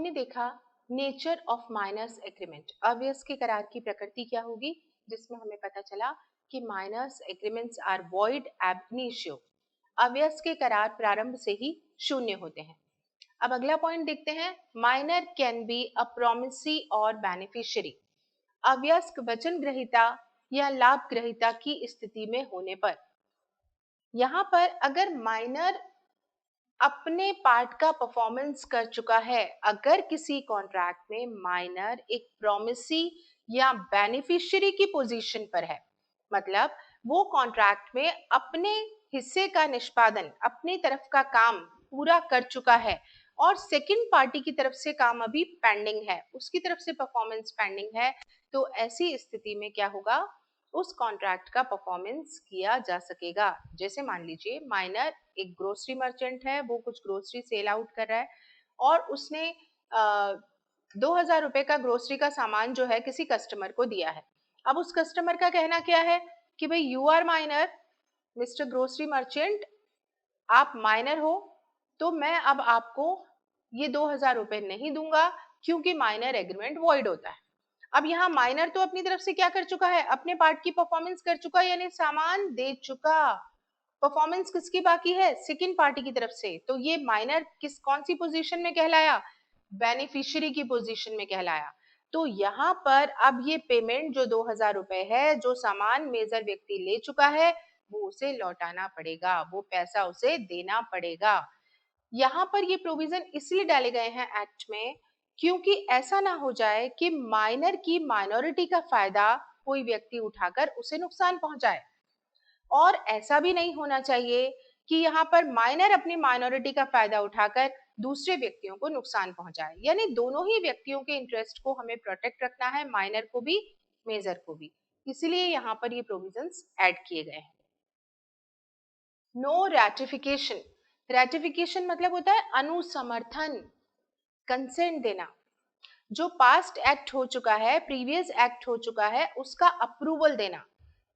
हमने देखा nature of minors agreement, अव्यस्क के करार की प्रकृति क्या होगी, जिसमें हमें पता चला कि minors agreements are void ab initio, अव्यस्क के करार प्रारंभ से ही शून्य होते हैं। अब अगला पॉइंट देखते हैं, minor can be a promissory और बेनिफिशियरी, अव्यस्क वचन ग्रहीता या लाभ ग्रहीता की स्थिति में होने पर। यहाँ पर अगर माइनर अपने पार्ट का परफॉर्मेंस कर चुका है, अगर किसी कॉन्ट्रैक्ट में माइनर एक प्रोमिसी या बेनिफिशियरी की पोजीशन पर है, मतलब वो कॉन्ट्रैक्ट में अपने हिस्से का निष्पादन, अपनी तरफ का काम पूरा कर चुका है और सेकंड पार्टी की तरफ से काम अभी पेंडिंग है, उसकी तरफ से परफॉर्मेंस पेंडिंग है, तो ऐसी स्थिति में क्या होगा, उस कॉन्ट्रैक्ट का परफॉर्मेंस किया जा सकेगा। जैसे मान लीजिए माइनर एक ग्रोसरी मर्चेंट है, वो कुछ ग्रोसरी सेल आउट कर रहा है और उसने 2000 रुपए का ग्रोसरी का सामान जो है किसी कस्टमर को दिया है। अब उस कस्टमर का कहना क्या है कि भाई you are minor, mister grocery merchant, आप माइनर हो, तो मैं अब आपको ये 2000 रुपए नहीं दूंगा क्योंकि माइनर एग्रीमेंट वॉइड होता है। अब यहाँ माइनर तो अपनी तरफ से क्या कर चुका है, अपने पार्ट की परफॉर्मेंस कर चुका है, यानी सामान दे चुका। परफॉर्मेंस किसकी बाकी है, सेकंड पार्टी की तरफ से, तो ये माइनर कौन सी पोजीशन में कहलाया, बेनिफिशियरी की पोजीशन में कहलाया। तो यहाँ पर अब ये पेमेंट जो 2000 रुपए है, जो सामान मेजर व्यक्ति ले चुका है, वो उसे लौटाना पड़ेगा, वो पैसा उसे देना पड़ेगा। यहाँ पर ये प्रोविजन इसलिए डाले गए हैं एक्ट में क्योंकि ऐसा ना हो जाए कि माइनर की माइनॉरिटी का फायदा कोई व्यक्ति उठाकर उसे नुकसान पहुंचाए, और ऐसा भी नहीं होना चाहिए कि यहाँ पर माइनर अपनी माइनॉरिटी का फायदा उठाकर दूसरे व्यक्तियों को नुकसान पहुंचाए, यानी दोनों ही व्यक्तियों के इंटरेस्ट को हमें प्रोटेक्ट रखना है, माइनर को भी मेजर को भी, इसलिए यहाँ पर ये प्रोविजंस ऐड किए गए हैं। नो रैटिफिकेशन, रैटिफिकेशन मतलब होता है अनुसमर्थन, कंसेंट देना। जो पास्ट एक्ट हो चुका है, प्रीवियस एक्ट हो चुका है, उसका अप्रूवल देना।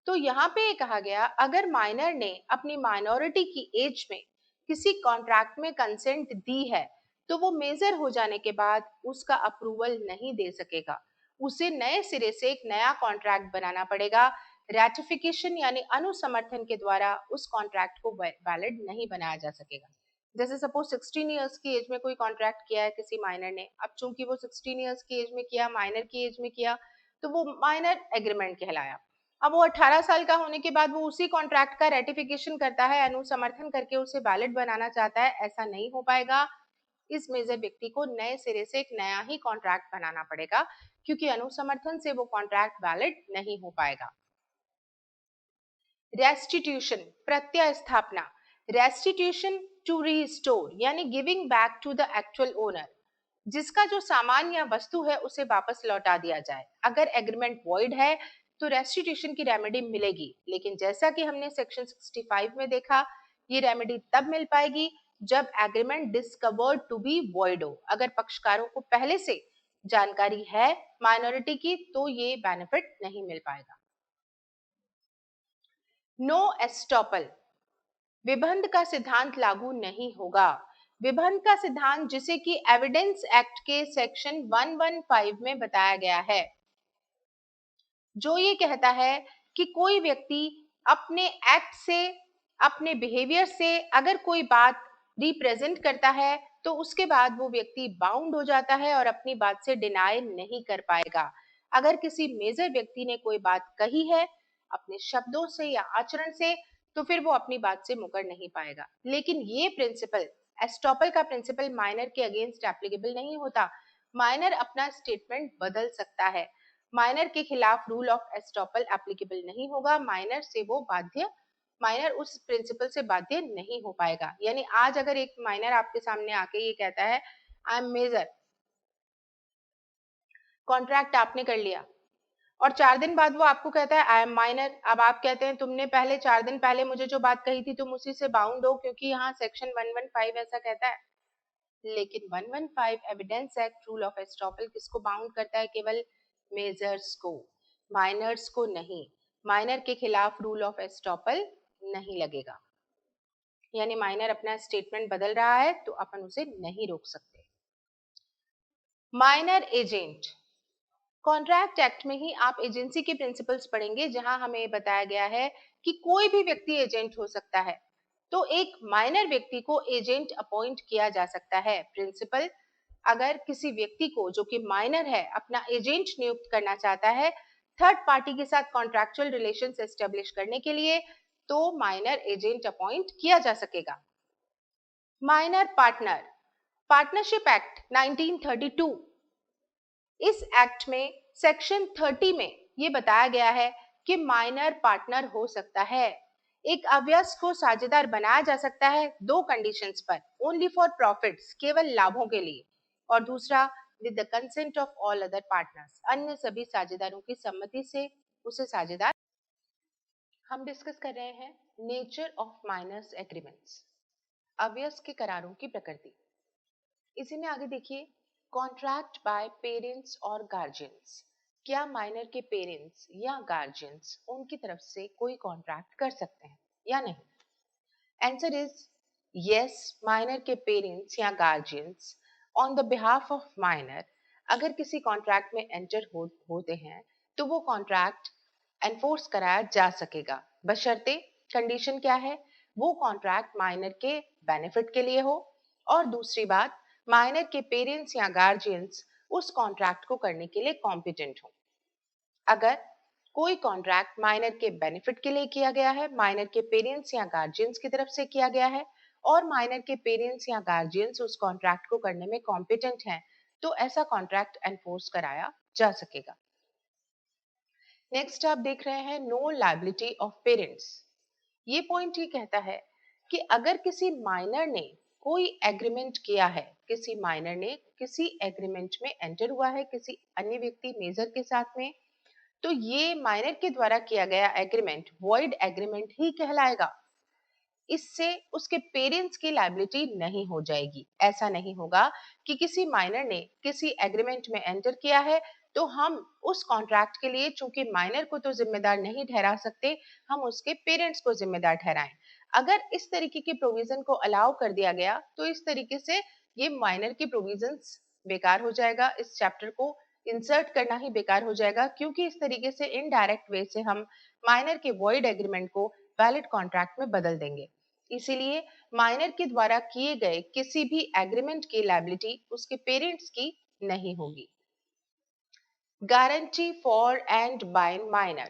तो यहाँ पे ये कहा गया, अगर माइनर ने अपनी माइनॉरिटी की एज में किसी कॉन्ट्रैक्ट में कंसेंट दी है, तो वो मेजर हो जाने के बाद उसका अप्रूवल नहीं दे सकेगा, उसे नए सिरे से एक नया कॉन्ट्रैक्ट बनाना पड़ेगा। रैटिफिकेशन यानी अनुसमर्थन के द्वारा उस कॉन्ट्रैक्ट को वैलिड नहीं बनाया जा सकेगा। जैसे सपोज 16 इयर्स की एज में कोई कॉन्ट्रैक्ट किया है किसी माइनर ने, अब चूंकि वो 16 इयर्स की एज में किया, माइनर की एज में किया, तो वो माइनर एग्रीमेंट कहलाया। अब वो 18 साल का होने के बाद वो उसी कॉन्ट्रैक्ट का रेटिफिकेशन करता है, अनुसमर्थन करके उसे वैलिड बनाना चाहता है, ऐसा नहीं हो पाएगा। इस मेजर व्यक्ति को नए सिरे से एक नया ही कॉन्ट्रैक्ट बनाना पड़ेगा, क्योंकि अनुसमर्थन से वो कॉन्ट्रैक्ट वैलिड नहीं हो पाएगा। रेस्टिट्यूशन, प्रत्यस्थापना, रेस्टिट्यूशन टू रिस्टोर यानी giving back to the actual owner, जिसका जो सामान या वस्तु है उसे वापस लौटा दिया जाए। अगर एग्रीमेंट वॉइड है तो रेस्टिट्यूशन की रेमेडी मिलेगी, लेकिन जैसा कि हमने सेक्शन 65 में देखा, ये रेमेडी तब मिल पाएगी जब agreement discovered to be void हो। अगर पक्षकारों को पहले से जानकारी है माइनॉरिटी की, तो ये बेनिफिट नहीं मिल पाएगा। नो एस्टॉपल, विबंध का सिद्धांत लागू नहीं होगा। विबंध का सिद्धांत जिसे कि एविडेंस एक्ट के सेक्शन 115 में बताया गया है, जो ये कहता है कि कोई व्यक्ति अपने एक्ट से, अपने बिहेवियर से अगर कोई बात रिप्रेजेंट करता है, तो उसके बाद वो व्यक्ति बाउंड हो जाता है और अपनी बात से डिनाई नहीं कर पाएगा। अगर किसी मेजर व्यक्ति ने कोई बात कही है अपने शब्दों से या आचरण से, तो फिर वो अपनी बात से मुकर नहीं पाएगा। लेकिन ये प्रिंसिपल, एस्टॉपल का प्रिंसिपल माइनर के अगेंस्ट एप्लीकेबल नहीं होता। माइनर अपना स्टेटमेंट बदल सकता है, माइनर के खिलाफ रूल ऑफ एस्टॉपल एप्लीकेबल नहीं होगा, माइनर से वो बाध्य, माइनर उस प्रिंसिपल से बाध्य नहीं हो पाएगा। यानी आज अगर एक माइनर आपके सामने आके ये कहता है आई एम मेजर, कॉन्ट्रैक्ट आपने कर लिया, और 4 दिन बाद वो आपको कहता है आई एम माइनर, अब आप कहते हैं तुमने पहले 4 दिन पहले मुझे जो बात कही थी तुम उसी से बाउंड हो, क्योंकि यहाँ सेक्शन 115 ऐसा कहता है। लेकिन 115 evidence act rule of estoppel किसको बाउंड करता है, केवल मेजर्स को, माइनर्स को नहीं। माइनर के खिलाफ रूल ऑफ एस्टॉपल नहीं लगेगा, यानी माइनर अपना स्टेटमेंट बदल रहा है तो अपन उसे नहीं रोक सकते। माइनर एजेंट, कॉन्ट्रैक्ट एक्ट में ही आप एजेंसी के प्रिंसिपल्स पढ़ेंगे, जहां हमें बताया गया है कि कोई भी व्यक्ति एजेंट हो सकता है। तो एक माइनर व्यक्ति को एजेंट अपॉइंट किया जा सकता है। प्रिंसिपल अगर किसी व्यक्ति को जो कि माइनर है अपना एजेंट नियुक्त करना चाहता है थर्ड पार्टी के साथ कॉन्ट्रैक्चुअल रिलेशंस एस्टेब्लिश करने के लिए, तो माइनर एजेंट अपॉइंट किया जा सकेगा। माइनर पार्टनर, पार्टनरशिप एक्ट 1932, इस एक्ट में सेक्शन 30 में ये बताया गया है कि माइनर पार्टनर हो सकता है। एक अवयस्क को साझेदार बनाया जा सकता है दो कंडीशंस पर, ओनली फॉर प्रॉफिट्स, केवल लाभों के लिए, और दूसरा with the consent of all other partners, अन्य सभी साझेदारों की सम्मति से उसे साझेदार। हम डिस्कस कर रहे हैं नेचर ऑफ माइनर्स एग्रीमेंट्स, अवयस्क के करारों की प्रकृति। इसी में आगे देखिए, कॉन्ट्रैक्ट बाय पेरेंट्स और गार्जियंस, क्या माइनर के पेरेंट्स या गार्जियंस उनकी तरफ से कोई कॉन्ट्रैक्ट कर सकते हैं या नहीं? आंसर इज यस, माइनर के पेरेंट्स या guardians on the behalf of minor अगर किसी कॉन्ट्रैक्ट में एंटर होते हैं तो वो कॉन्ट्रैक्ट एनफोर्स कराया जा सकेगा, बशर्ते, कंडीशन क्या है, वो कॉन्ट्रैक्ट माइनर के बेनिफिट के लिए हो, और दूसरी बात, माइनर के पेरेंट्स या गार्जियंस उस कॉन्ट्रैक्ट को करने के लिए कॉम्पिटेंट हो। अगर कोई कॉन्ट्रैक्ट माइनर के बेनिफिट के लिए किया गया है, माइनर के पेरेंट्स या गार्जियंस की तरफ से किया गया है, और माइनर के पेरेंट्स या गार्जियंस उस कॉन्ट्रैक्ट को करने में कॉम्पिटेंट हैं, तो ऐसा कॉन्ट्रैक्ट एनफोर्स कराया जा सकेगा। नेक्स्ट आप देख रहे हैं नो लायबिलिटी ऑफ पेरेंट्स। ये पॉइंट ये कहता है कि अगर किसी माइनर ने कोई एग्रीमेंट किया है, किसी माइनर ने किसी एग्रीमेंट में एंटर हुआ है किसी अन्य व्यक्ति मेजर के साथ में, तो ये माइनर के द्वारा किया गया एग्रीमेंट वॉइड एग्रीमेंट ही कहलाएगा। इससे उसके पेरेंट्स की लायबिलिटी नहीं हो जाएगी। ऐसा नहीं होगा कि किसी माइनर ने किसी एग्रीमेंट में एंटर किया है तो हम उस कॉन्ट्रैक्ट के लिए, चूंकि माइनर को तो जिम्मेदार नहीं ठहरा सकते, हम उसके पेरेंट्स को जिम्मेदार ठहराएं। अगर इस तरीके के प्रोविजन को अलाउ कर दिया गया तो इस तरीके से ये माइनर की प्रोविजंस बेकार हो जाएगा, इस चैप्टर को इंसर्ट करना ही बेकार हो जाएगा, क्योंकि इस तरीके से इनडायरेक्ट वे से हम माइनर के वॉइड एग्रीमेंट को वैलिड कॉन्ट्रैक्ट में बदल देंगे। इसीलिए माइनर के द्वारा किए गए किसी भी एग्रीमेंट की लायबिलिटी उसके पेरेंट्स की नहीं होगी। Guarantee for and by minor,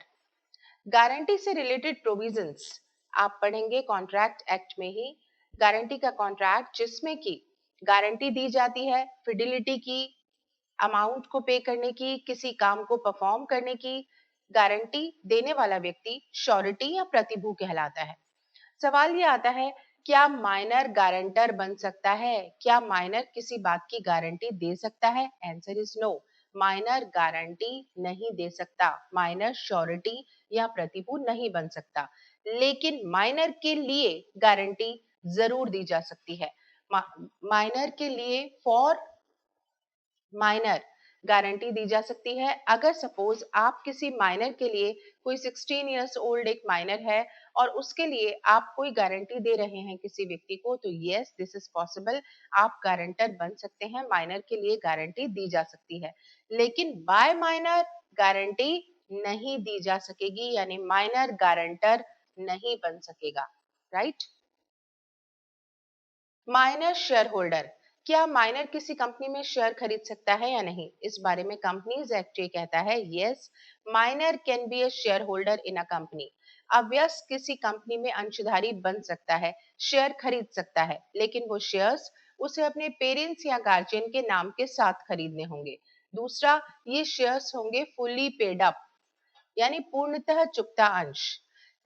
guarantee से रिलेटेड प्रोविजंस आप पढ़ेंगे कॉन्ट्रैक्ट एक्ट में ही। गारंटी का कॉन्ट्रैक्ट जिसमें कि गारंटी दी जाती है फिडिलिटी की, अमाउंट को पे करने की, किसी काम को परफॉर्म करने की। गारंटी देने वाला व्यक्ति श्योरिटी या प्रतिभू कहलाता है। सवाल ये आता है, क्या माइनर गारंटर बन सकता है? क्या माइनर किसी बात की गारंटी दे सकता है? Answer is no, minor guarantee नहीं दे सकता, माइनर श्योरिटी या प्रतिभू नहीं बन सकता, लेकिन माइनर के लिए गारंटी जरूर दी जा सकती है। माइनर के लिए फॉर माइनर गारंटी दी जा सकती है। अगर सपोज आप किसी माइनर के लिए, कोई 16 इयर्स ओल्ड एक माइनर है और उसके लिए आप कोई गारंटी दे रहे हैं किसी व्यक्ति को, तो यस दिस इज पॉसिबल, आप गारंटर बन सकते हैं, माइनर के लिए गारंटी दी जा सकती है। लेकिन बाय माइनर गारंटी नहीं दी जा सकेगी, यानी माइनर गारंटर नहीं बन सकेगा, राइट। माइनर शेयर होल्डर, क्या माइनर किसी कंपनी में शेयर खरीद सकता है या नहीं? इस बारे में कंपनीज एक्ट ये कहता है yes, minor can be a shareholder in a company. अवयस्क किसी कंपनी में अंशधारी बन सकता है, शेयर खरीद सकता है, लेकिन वो शेयर्स उसे अपने पेरेंट्स या गार्जियन के नाम के साथ खरीदने होंगे। दूसरा, ये शेयर्स होंगे फुली पेड अप, यानी पूर्णतः चुकता अंश।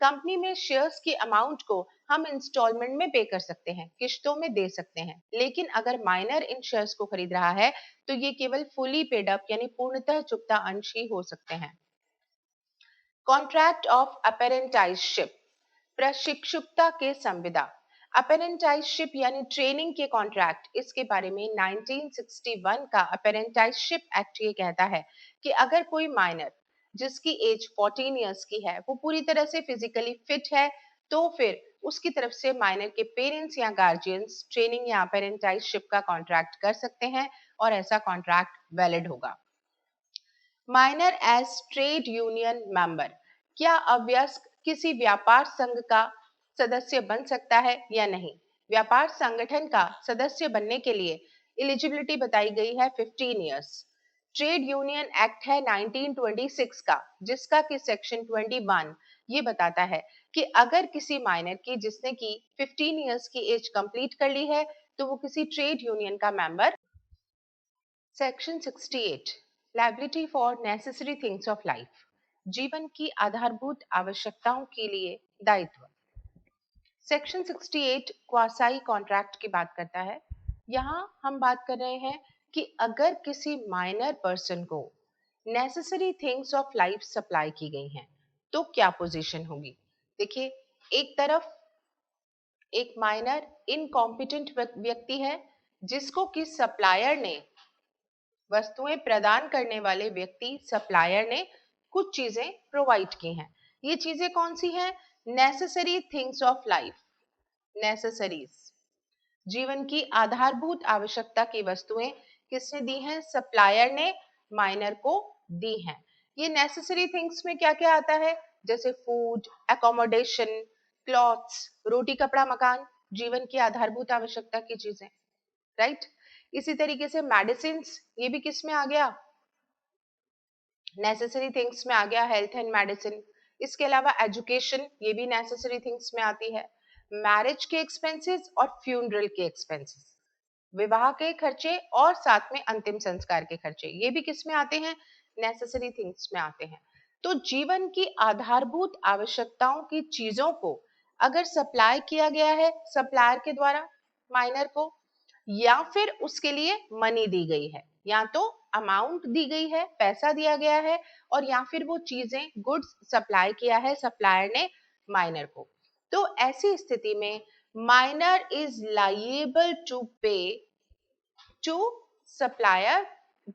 कंपनी में शेयर्स की अमाउंट को हम इंस्टॉलमेंट में पे कर सकते हैं, किश्तों में दे सकते हैं, लेकिन अगर माइनर इन शेयर्स को खरीद रहा है तो ये केवल फुली पेड अप यानी पूर्णतः चुकता अंश ही हो सकते हैं। कॉन्ट्रैक्ट ऑफ अपेरेंटाइजशिप, प्रशिक्षुता के संविदा। अपेरेंटाइजशिप यानी ट्रेनिंग के कॉन्ट्रैक्ट, इसके बारे में 1961 का अपेरेंटाइजशिप एक्ट ये कहता है कि अगर कोई माइनर जिसकी एज 14 इयर्स की है वो पूरी तरह से फिजिकली फिट है, तो फिर उसकी तरफ से माइनर के पेरेंट्स या गार्जियंस ट्रेनिंग या अपेरेंटाइजशिप का कॉन्ट्रैक्ट कर सकते हैं, और ऐसा कॉन्ट्रैक्ट वैलिड होगा। Minor as trade union member, क्या अवयस्क किसी व्यापार संघ का सदस्य बन सकता है या नहीं? व्यापार संगठन का सदस्य बनने के लिए एलिजिबिलिटी बताई गई है 15 इयर्स। ट्रेड यूनियन एक्ट है 1926 का, जिसका कि सेक्शन 21 ये बताता है कि अगर किसी माइनर की जिसने की 15 इयर्स की एज कंप्लीट कर ली है तो वो किसी ट्रेड यूनियन का member. Section 68 liability for necessary things of life, जीवन की आधारभूत आवश्यकताओं के लिए दायित्व। सेक्शन 68 क्वासाई कॉन्ट्रैक्ट की बात करता है। यहाँ हम बात कर रहे हैं कि अगर किसी माइनर पर्सन को necessary things of life supply की गई हैं तो क्या पोजीशन होगी। देखिए, एक तरफ एक माइनर इनकॉम्पिटेंट व्यक्ति है जिसको कि सप्लायर ने, वस्तुएं प्रदान करने वाले व्यक्ति सप्लायर ने कुछ चीजें प्रोवाइड की हैं। ये चीजें कौन सी हैं? Necessary things of life, necessaries, जीवन की आधारभूत आवश्यकता की वस्तुएं किसने दी हैं? सप्लायर ने माइनर को दी हैं। ये नेसेसरी थिंग्स में क्या क्या आता है? जैसे फूड, एकोमोडेशन, क्लॉथ्स, रोटी कपड़ा मकान, जीवन की आधारभूत आवश्यकता की चीजें, राइट। इसी तरीके से मेडिसिन, ये भी किस में आ गया? नेसेसरी थिंग्स में आ गया, हेल्थ एंड मेडिसिन। इसके अलावा एजुकेशन, ये भी नेसेसरी थिंग्स में आती है। मैरिज के एक्सपेंसेस और फ्यूनरल के एक्सपेंसेस, विवाह के खर्चे और साथ में अंतिम संस्कार के खर्चे, ये भी किस में आते हैं? नेसेसरी थिंग्स में आते हैं। तो जीवन की आधारभूत आवश्यकताओं की चीजों को अगर सप्लाई किया गया है सप्लायर के द्वारा माइनर को, या फिर उसके लिए मनी दी गई है, या तो अमाउंट दी गई है, पैसा दिया गया है, और या फिर वो चीजें गुड्स सप्लाई किया है सप्लायर ने माइनर को, तो ऐसी स्थिति में माइनर इज लायबल टू पे टू सप्लायर।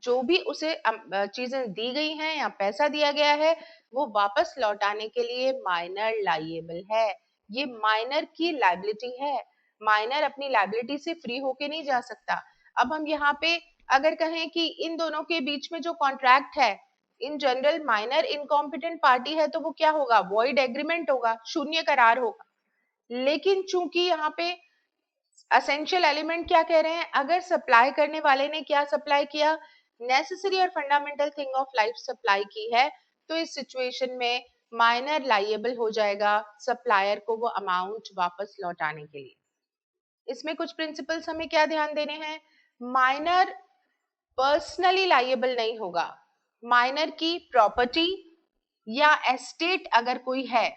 जो भी उसे चीजें दी गई हैं या पैसा दिया गया है वो वापस लौटाने के लिए माइनर लायबल है। ये माइनर की लायबिलिटी है। माइनर अपनी लायबिलिटी से फ्री होके नहीं जा सकता। अब हम यहाँ पे अगर कहें कि इन दोनों के बीच में जो कॉन्ट्रैक्ट है, in general minor incompetent party है तो वो क्या होगा? वॉइड एग्रीमेंट होगा, शून्य करार होगा। लेकिन चूंकि यहाँ पे असेंशियल एलिमेंट क्या कह रहे हैं? अगर सप्लाई करने वाले ने क्या सप्लाई किया? नेसेसरी और fundamental thing of life supply की है, तो इस सिचुएशन में माइनर लायबल हो जाएगा सप्लायर को वो अमाउंट वापस लौटाने के लिए। इसमें कुछ प्रिंसिपल्स हमें क्या ध्यान देने हैं? माइनर पर्सनली लायबल नहीं होगा। माइनर की प्रॉपर्टी या एस्टेट अगर कोई है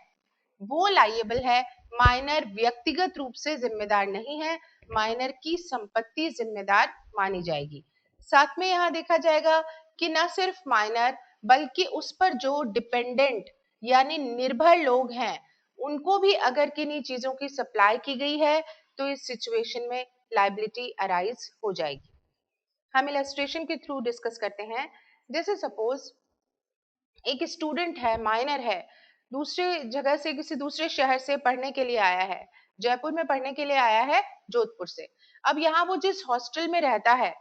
वो लायबल है। माइनर व्यक्तिगत रूप से जिम्मेदार नहीं है, माइनर की संपत्ति जिम्मेदार मानी जाएगी। साथ में यहाँ देखा जाएगा कि न सिर्फ माइनर बल्कि उस पर जो डिपेंडेंट यानी निर्भर लोग हैं उनको भी अगर किन्हीं चीजों की सप्लाई की गई है तो इस सिचुएशन में लायबिलिटी अराइज हो जाएगी। हम इलस्ट्रेशन के थ्रू डिस्कस करते हैं। जैसे सपोज एक स्टूडेंट है, माइनर है, दूसरे जगह से किसी दूसरे शहर से पढ़ने के लिए आया है, जयपुर में पढ़ने के लिए आया है जोधपुर से। अब यहाँ वो जिस हॉस्टल में रहता है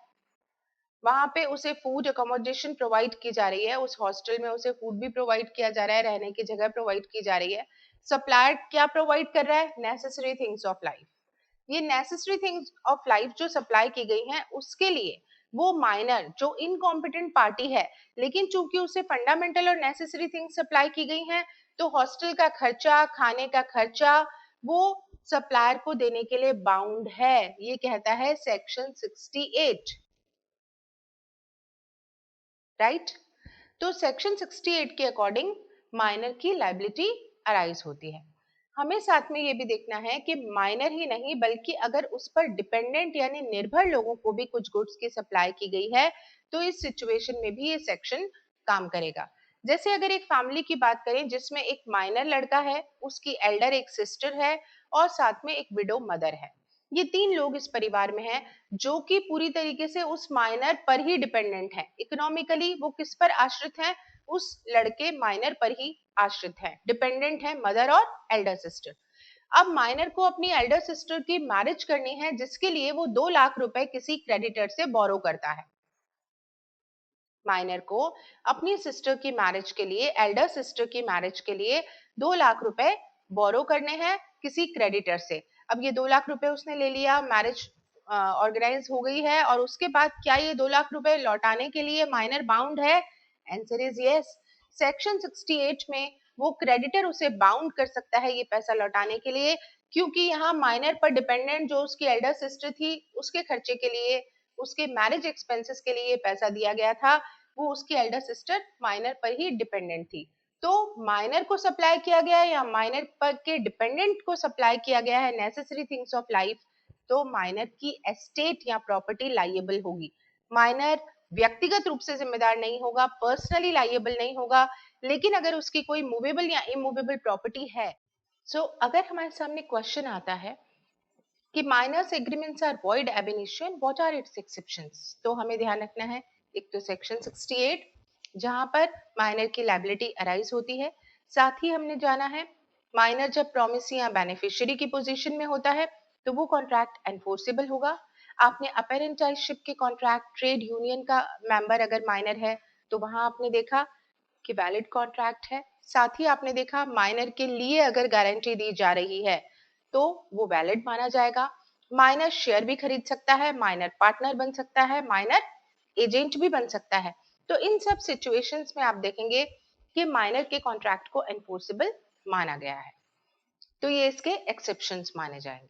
वहां पे उसे फूड अकोमोडेशन प्रोवाइड की जा रही है, उस हॉस्टल में उसे फूड भी प्रोवाइड किया जा रहा है, रहने की जगह प्रोवाइड की जा रही है। सप्लायर क्या प्रोवाइड कर रहा है? Necessary things of life. ये नेसेसरी थिंग्स ऑफ लाइफ जो सप्लाई की गई हैं उसके लिए वो माइनर जो इनकॉम्पिटेंट पार्टी है, लेकिन चूंकि उसे फंडामेंटल और नेसेसरी थिंग्स सप्लाई की गई हैं तो हॉस्टल का खर्चा, खाने का खर्चा वो सप्लायर को देने के लिए बाउंड है। ये कहता है सेक्शन 68, राइट। तो सेक्शन 68 के अकॉर्डिंग माइनर की लायबिलिटी अराइज होती है। हमें साथ में ये भी देखना है कि माइनर ही नहीं बल्कि अगर उस पर डिपेंडेंट यानी निर्भर लोगों को भी कुछ गुड्स की सप्लाई की गई है तो इस सिचुएशन में भी ये सेक्शन काम करेगा। जैसे अगर एक फैमिली की बात करें जिसमें एक माइनर लड़का है, उसकी एल्डर एक सिस्टर है और साथ में एक विडो मदर है। ये 3 लोग इस परिवार में हैं जो कि पूरी तरीके से उस माइनर पर ही डिपेंडेंट है। इकोनॉमिकली वो किस पर आश्रित हैं? उस लड़के माइनर पर ही आश्रित है, डिपेंडेंट है मदर और एल्डर सिस्टर। अब माइनर को अपनी एल्डर सिस्टर की मैरिज करनी है जिसके लिए वो 2 लाख रुपए किसी क्रेडिटर से बोरो करता है। माइनर को अपनी सिस्टर की मैरिज के लिए, एल्डर सिस्टर की मैरिज के लिए 2 लाख रुपए बोरो करने हैं किसी क्रेडिटर से। अब ये 2 लाख रुपए उसने ले लिया, मैरिज ऑर्गेनाइज हो गई है, और उसके बाद क्या ये 2 लाख रुपए लौटाने के लिए माइनर बाउंड है? Answer is yes. सेक्शन 68 में वो क्रेडिटर उसे बाउंड कर सकता है ये पैसा लौटाने के लिए, क्योंकि यहाँ माइनर पर डिपेंडेंट जो उसकी एल्डर सिस्टर थी, उसके खर्चे के लिए, उसके मैरिज एक्सपेंसेस के लिए ये पैसा दिया गया था। वो उसकी एल्डर सिस्टर माइनर पर ही डिपेंडेंट थी। तो माइनर को सप्लाई किया गया है या माइनर पर के डिपेंडेंट को सप्लाई किया गया है नेसेसरी थिंग्स ऑफ लाइफ, तो माइनर की एस्टेट या प्रॉपर्टी लाइएबल होगी। माइनर व्यक्तिगत रूप से जिम्मेदार नहीं होगा, पर्सनली लाइएबल नहीं होगा, लेकिन अगर उसकी कोई मूवेबल या इमूवेबल प्रॉपर्टी है, सो अगर हमारे सामने क्वेश्चन आता है कि minors agreements are void ab initio, what are its exceptions, तो हमें ध्यान रखना है एक तो सेक्शन 68 जहां पर माइनर की लायबिलिटी अराइज होती है, साथ ही हमने जाना है माइनर जब प्रॉमिस या बेनिफिशियरी की पोजीशन में होता है तो वो कॉन्ट्रैक्ट एनफोर्सेबल होगा। आपने अपेरेंटाइजशिप के कॉन्ट्रैक्ट, ट्रेड यूनियन का मेंबर अगर माइनर है तो वहां आपने देखा कि वैलिड कॉन्ट्रैक्ट है। साथ ही आपने देखा माइनर के लिए अगर गारंटी दी जा रही है तो वो वैलिड माना जाएगा। माइनर शेयर भी खरीद सकता है, माइनर पार्टनर बन सकता है, माइनर एजेंट भी बन सकता है। तो इन सब सिचुएशंस में आप देखेंगे कि माइनर के कॉन्ट्रैक्ट को एनफोर्सेबल माना गया है। तो ये इसके एक्सेप्शंस माने जाएंगे।